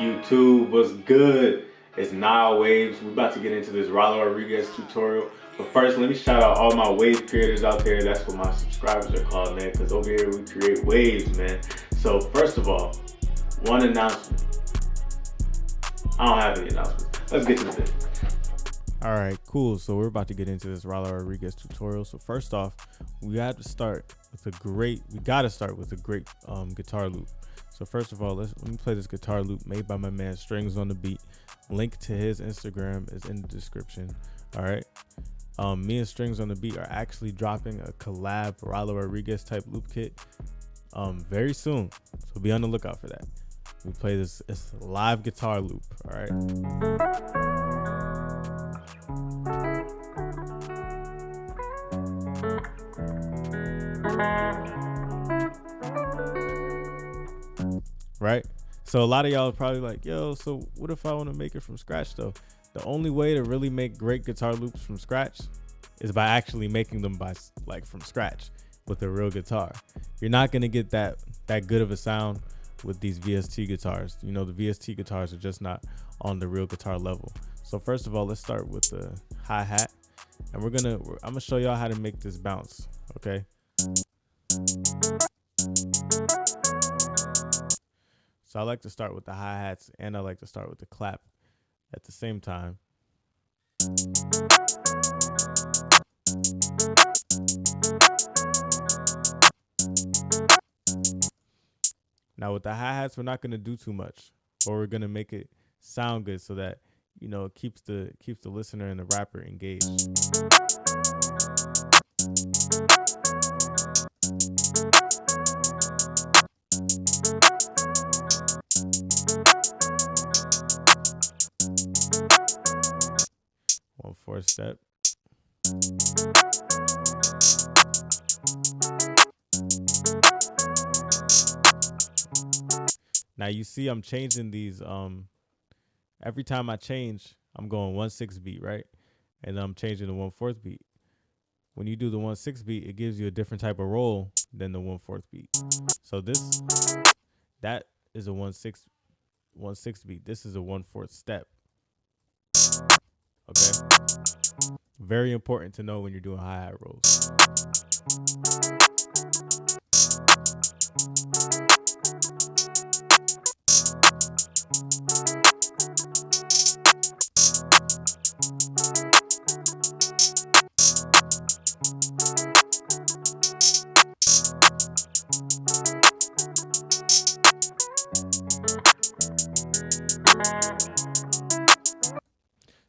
YouTube, what's good? It's Nile Waves. We're about to get into this Rylo Rodriguez tutorial. But first, let me shout out all my wave creators out there. That's what my subscribers are called, man. Because over here, we create waves, man. So first of all, one announcement. I don't have any announcements. Let's get to the video. All right, cool. So we're about to get into this Rylo Rodriguez tutorial. So first off, we got to start with a great guitar loop. So first of all, let me play this guitar loop made by my man Strings on the Beat. Link to his Instagram is in the description. All right. Me and Strings on the Beat are actually dropping a collab Rylo Rodriguez type loop kit very soon. So be on the lookout for that. We play this live guitar loop. All right. Right, so a lot of y'all are probably like, yo, so what if I want to make it from scratch though? The only way to really make great guitar loops from scratch is by actually making them from scratch with a real guitar. You're not gonna get that good of a sound with these VST guitars. You know, the VST guitars are just not on the real guitar level. So first of all, let's start with the hi-hat, and I'm gonna show y'all how to make this bounce. Okay. So I like to start with the hi-hats, and I like to start with the clap at the same time. Now with the hi-hats, we're not going to do too much, but we're going to make it sound good so that, you know, it keeps the listener and the rapper engaged. Fourth step. Now you see I'm changing these every time I change, I'm going 1/6 beat, right? And I'm changing to 1/4 beat. When you do the 1/6 beat, it gives you a different type of roll than the 1/4 beat. So that is a 1/6 beat. This is a 1/4 step. Okay. Very important to know when you're doing hi-hat rolls.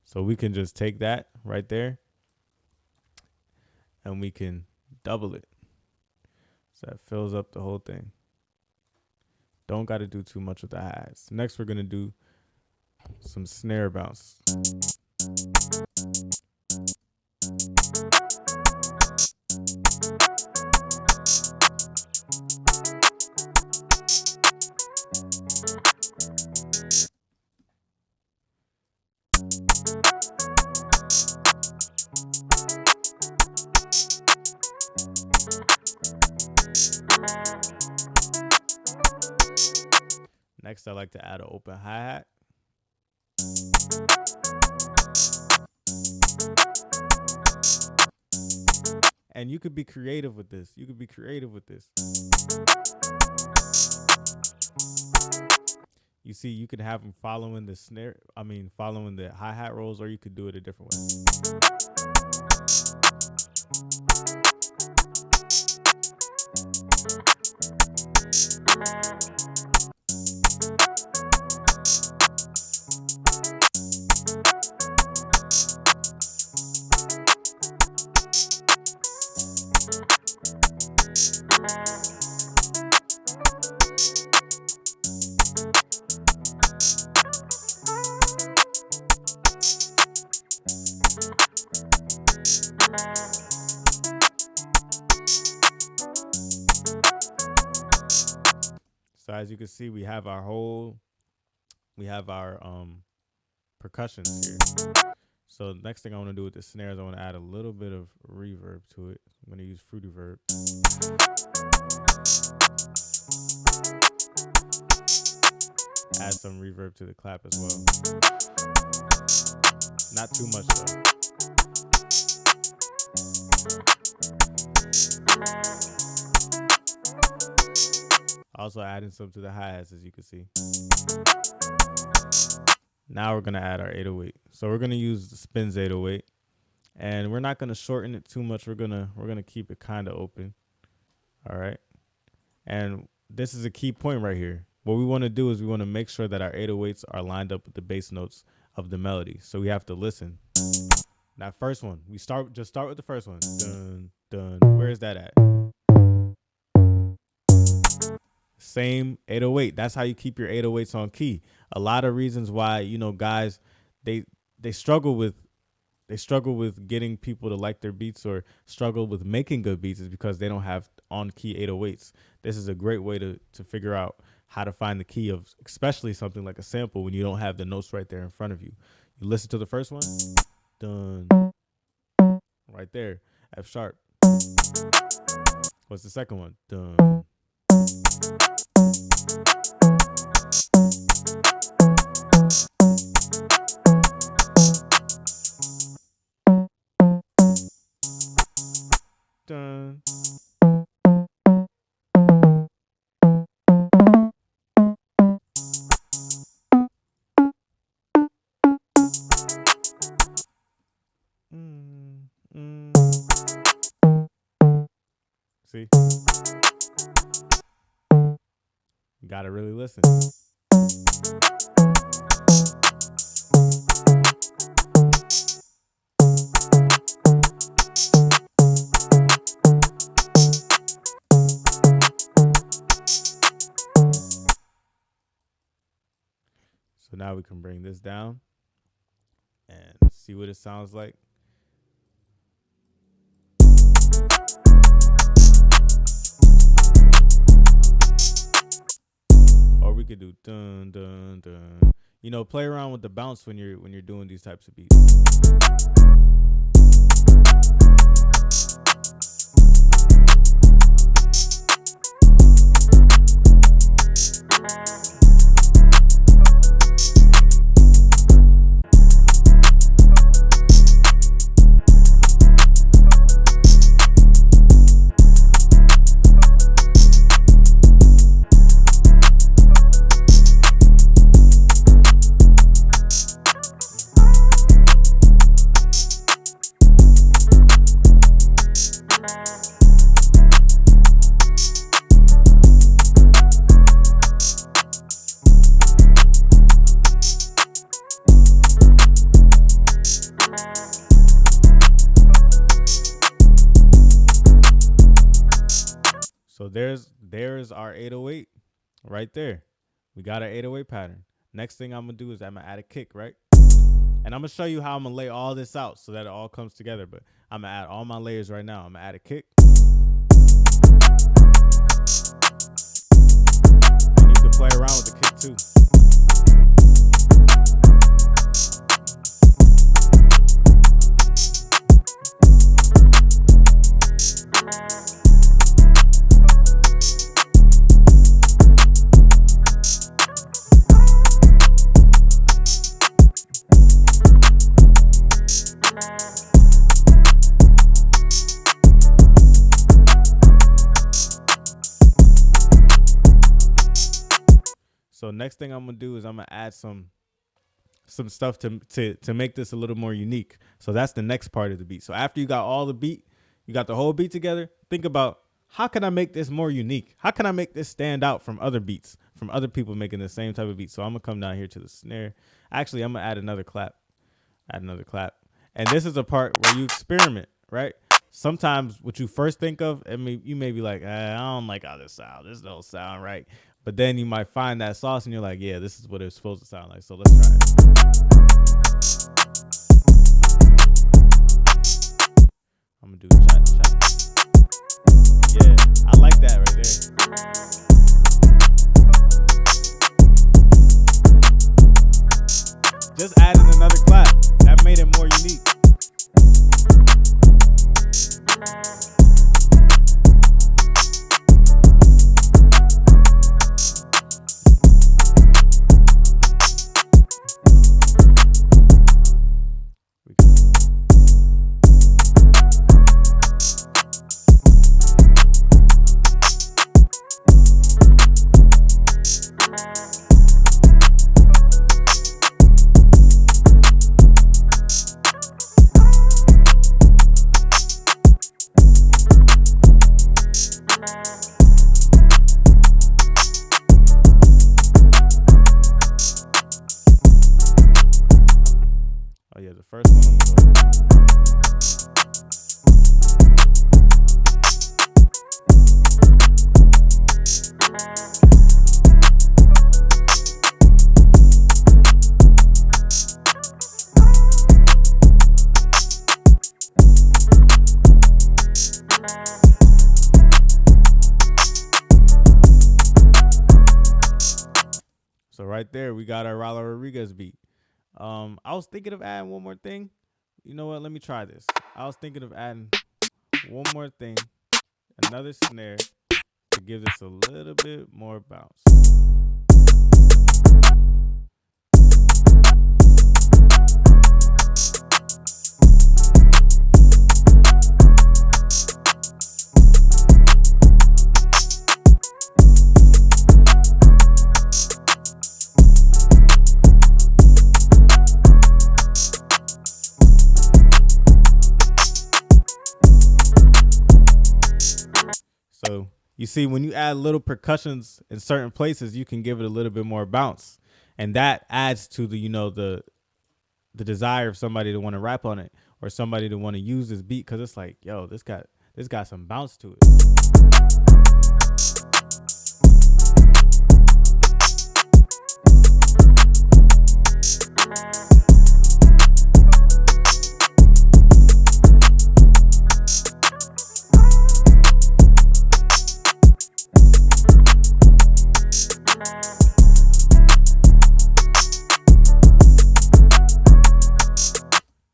So we can just take that right there and we can double it. So that fills up the whole thing. Don't got to do too much with the hi-hats. Next, we're going to do some snare bounce. Next, I like to add an open hi-hat. And you could be creative with this. You see, you could have them following the hi-hat rolls, or you could do it a different way. So as you can see, we have our percussions here. So the next thing I want to do with the snares, I want to add a little bit of reverb to it. I'm going to use Fruity Verb. add some reverb to the clap as well. Not too much though. Also adding some to the hi-hats, as you can see. Now we're gonna add our 808. So we're gonna use the Spins 808, and we're not gonna shorten it too much. We're gonna keep it kind of open. All right. And this is a key point right here. What we want to do is we want to make sure that our 808s are lined up with the bass notes of the melody. So we have to listen. That first one, just start with the first one. Dun, dun. Where is that at? Same 808. That's how you keep your 808s on key. A lot of reasons why, guys, they struggle with getting people to like their beats or struggle with making good beats is because they don't have on key 808s. This is a great way to figure out how to find the key of especially something like a sample when you don't have the notes right there in front of you. You listen to the first one, dun, right there, F sharp. What's the second one? Dun. Dun. See? You gotta really listen. So now we can bring this down and see what it sounds like. Or we could do dun dun dun. Play around with the bounce when you're doing these types of beats. So there's our 808 right there. We got our 808 pattern. Next thing I'm gonna do is I'm gonna add a kick, right? And I'm gonna show you how I'm gonna lay all this out so that it all comes together. But I'm gonna add all my layers right now. I'm gonna add a kick. And you can play around with the kick too. So next thing I'm gonna do is I'm gonna add some stuff to make this a little more unique. So that's the next part of the beat. So after you got all the beat, you got the whole beat together, think about how can I make this more unique? How can I make this stand out from other beats, from other people making the same type of beat? So I'm gonna come down here to the snare. Actually, I'm gonna add another clap. And this is a part where you experiment, right? Sometimes what you first think of, you may be like, I don't like how this sounds. This don't sound right. But then you might find that sauce and you're like, yeah, this is what it's supposed to sound like. So let's try it. I'm going to do chat. Yeah, I like that right there. Just added another clap. That made it more unique. right there, we got our Rylo Rodriguez beat. I was thinking of adding one more thing. You know what? Let me try this. I was thinking of adding one more thing, another snare to give this a little bit more bounce. So you see, when you add little percussions in certain places, you can give it a little bit more bounce, and that adds to the the desire of somebody to want to rap on it or somebody to want to use this beat, because it's like, yo, this got some bounce to it.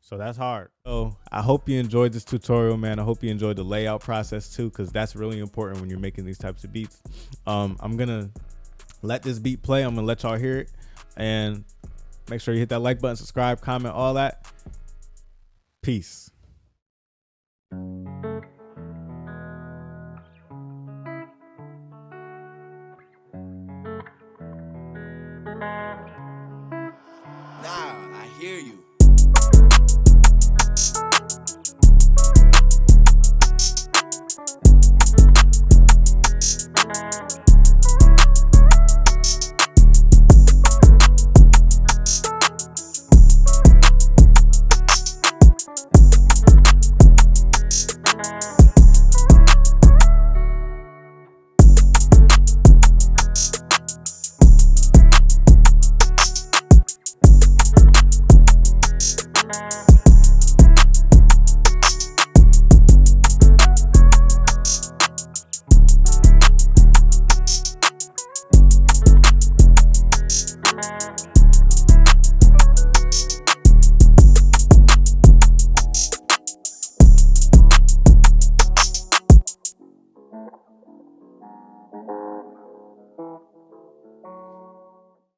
So that's hard. So I hope you enjoyed this tutorial, man. I hope you enjoyed the layout process too, because that's really important when you're making these types of beats. I'm gonna let this beat play. I'm gonna let y'all hear it, and make sure you hit that like button, subscribe, comment, all that. Peace.